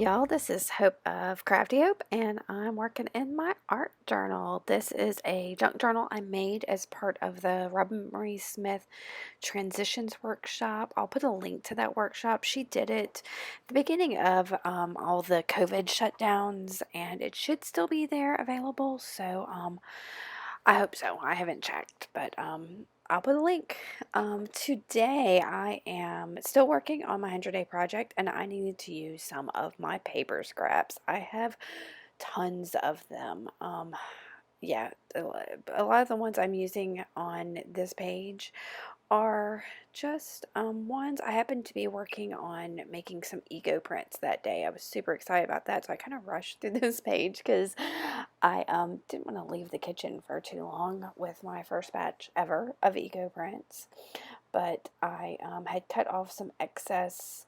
y'all, this is Hope of Crafty Hope, and I'm working in my art journal. This is a junk journal I made as part of the Robin Marie Smith Transitions workshop. I'll put a link to that workshop. She did it at the beginning of all the COVID shutdowns, and it should still be there available. So I hope so. I haven't checked, but I'll put a link. Today I am still working on my 100-day project, and I needed to use some of my paper scraps. I have tons of them. Yeah, a lot of the ones I'm using on this page are just ones I happened to be working on making some ego prints that day. I was super excited about that, so I kind of rushed through this page because I didn't want to leave the kitchen for too long with my first batch ever of ego prints. But I had cut off some excess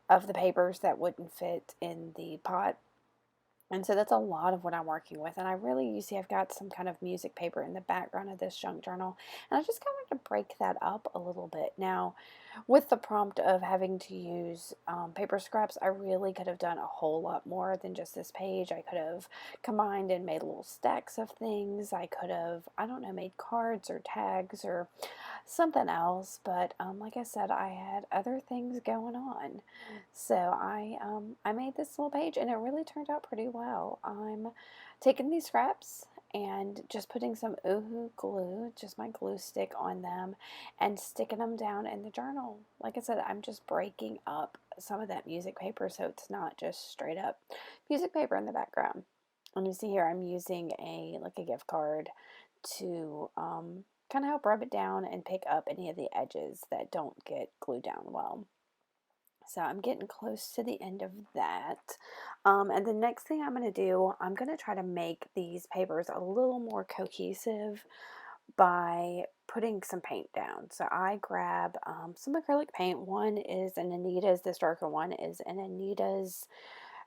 of the papers that wouldn't fit in the pot, and so that's a lot of what I'm working with. And I really, you see, I've got some kind of music paper in the background of this junk journal. And I just kind of want to break that up a little bit. Now, with the prompt of having to use paper scraps, I really could have done a whole lot more than just this page. I could have combined and made little stacks of things. I could have, I don't know, made cards or tags or something else, but like I said, I had other things going on. So I made this little page, and it really turned out pretty well. I'm taking these scraps and just putting some Oohoo glue, just my glue stick, on them and sticking them down in the journal. Like I said, I'm just breaking up some of that music paper so it's not just straight up music paper in the background. And you see here I'm using a gift card to kind of help rub it down and pick up any of the edges that don't get glued down well. So I'm getting close to the end of that. And the next thing I'm going to do, I'm going to try to make these papers a little more cohesive by putting some paint down. So I grab some acrylic paint. One is an Anita's, this darker one is an Anita's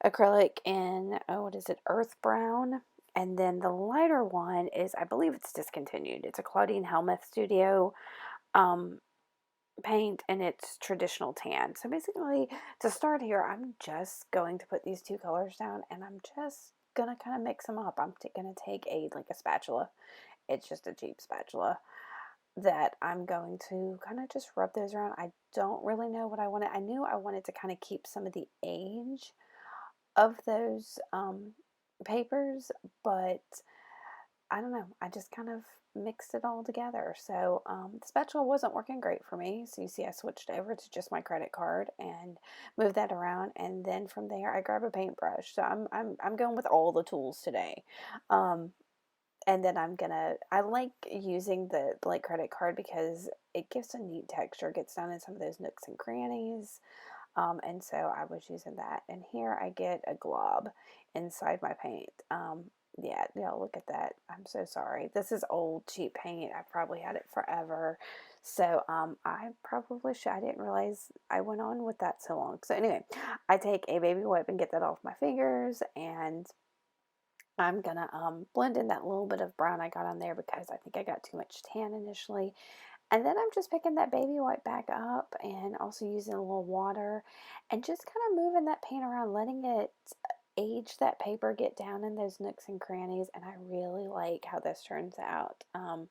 acrylic in, oh, what is it, earth brown. And then the lighter one is, I believe it's discontinued. It's a Claudine Helmuth Studio um, paint, and it's traditional tan. So basically, to start here, I'm just going to put these two colors down, and I'm just gonna kind of mix them up. I'm gonna take a spatula. It's just a cheap spatula that I'm going to kind of just rub those around. I don't really know what I wanted. I knew I wanted to kind of keep some of the age of those papers, but I don't know. I just kind of mixed it all together. So the spatula wasn't working great for me. So you see, I switched over to just my credit card and moved that around. And then from there, I grab a paintbrush. So I'm going with all the tools today. Um, and then I like using the like credit card because it gives a neat texture, gets down in some of those nooks and crannies. And so I was using that. And here I get a glob inside my paint. Yeah, look at that. I'm so sorry. This is old, cheap paint. I probably had it forever. So I probably should. I didn't realize I went on with that so long. So anyway, I take a baby wipe and get that off my fingers, and I'm gonna blend in that little bit of brown I got on there because I think I got too much tan initially. And then I'm just picking that baby wipe back up and also using a little water and just kind of moving that paint around, letting it age that paper, get down in those nooks and crannies. And I really like how this turns out. And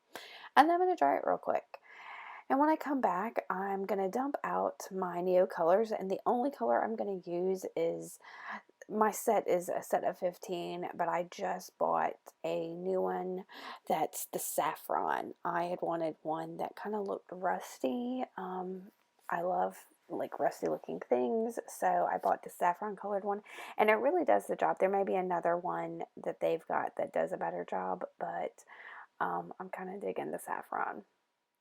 then I'm going to dry it real quick. And when I come back, I'm going to dump out my Neo colors. And the only color I'm going to use is, my set is a set of 15, but I just bought a new one that's the saffron. I had wanted one that kind of looked rusty. I love like rusty looking things, so I bought the saffron colored one, and it really does the job. There may be another one that they've got that does a better job, but I'm kind of digging the saffron.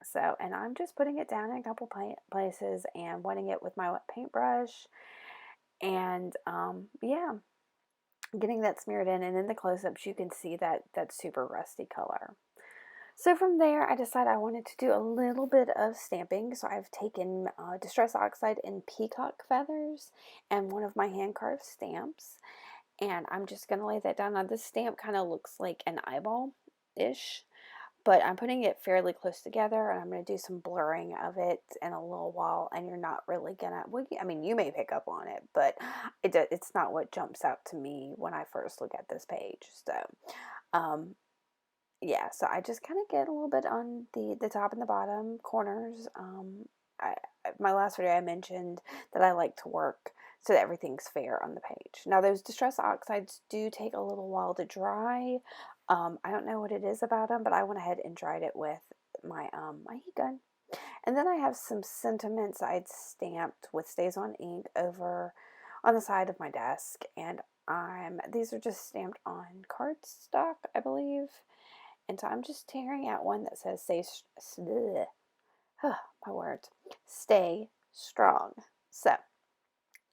So, and I'm just putting it down in a couple places and wetting it with my wet paintbrush. And yeah, getting that smeared in, and in the close-ups you can see that super rusty color. So from there, I decided I wanted to do a little bit of stamping. So I've taken Distress Oxide and peacock feathers and one of my hand-carved stamps, and I'm just going to lay that down. Now this stamp kind of looks like an eyeball-ish, but I'm putting it fairly close together, and I'm going to do some blurring of it in a little while, and you're not really gonna, well, I mean, you may pick up on it, but it's not what jumps out to me when I first look at this page. So um, yeah, so I just kind of get a little bit on the top and the bottom corners. I, my last video I mentioned that I like to work so that everything's fair on the page. Now those Distress Oxides do take a little while to dry. I don't know what it is about them, but I went ahead and dried it with my heat gun. And then I have some sentiments I'd stamped with Stays On ink over on the side of my desk, and these are just stamped on cardstock, I believe. And so I'm just tearing out one that says bleh, my words, stay strong. So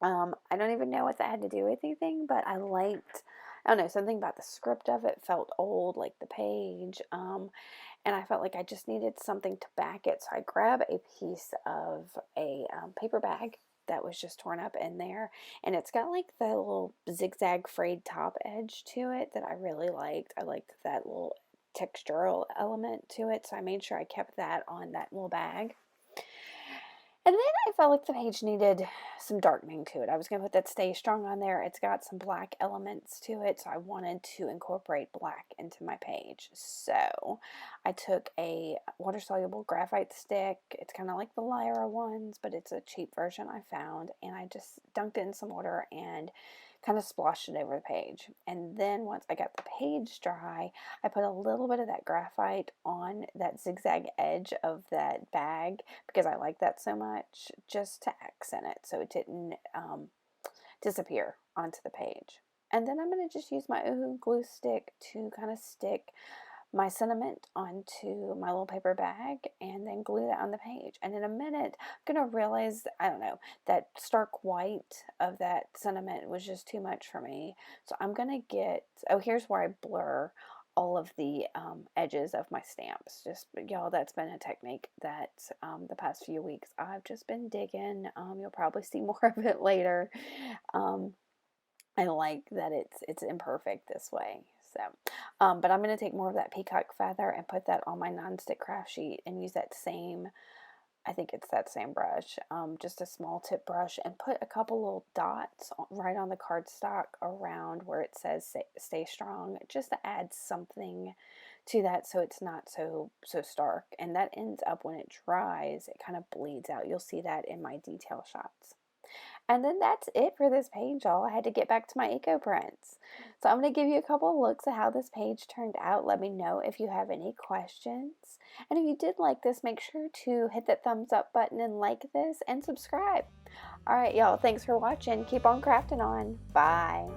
I don't even know what that had to do with anything, but I don't know, something about the script of it felt old, like the page. And I felt like I just needed something to back it. So I grabbed a piece of a paper bag that was just torn up in there. And it's got like the little zigzag frayed top edge to it that I really liked. I liked that little textural element to it. So I made sure I kept that on that little bag. And then I felt like the page needed some darkening to it. I was going to put that Stay Strong on there. It's got some black elements to it, so I wanted to incorporate black into my page. So I took a water-soluble graphite stick. It's kind of like the Lyra ones, but it's a cheap version I found. And I just dunked it in some water and kind of splashed it over the page. And then once I got the page dry, I put a little bit of that graphite on that zigzag edge of that bag because I like that so much, just to accent it so it didn't disappear onto the page. And then I'm going to just use my Oohoo glue stick to kind of stick my sentiment onto my little paper bag and then glue that on the page. And in a minute, I'm going to realize, I don't know, that stark white of that sentiment was just too much for me. So I'm going to here's where I blur all of the edges of my stamps. Just, y'all, that's been a technique that the past few weeks I've just been digging. You'll probably see more of it later. I like that it's imperfect this way. So, but I'm going to take more of that peacock feather and put that on my nonstick craft sheet and use that same, I think it's that same brush, just a small tip brush, and put a couple little dots right on the cardstock around where it says Stay Strong, just to add something to that so it's not so stark. And that ends up, when it dries, it kind of bleeds out. You'll see that in my detail shots. And then that's it for this page, y'all. I had to get back to my eco prints. So I'm going to give you a couple of looks at how this page turned out. Let me know if you have any questions. And if you did like this, make sure to hit that thumbs up button and like this and subscribe. All right, y'all. Thanks for watching. Keep on crafting on. Bye.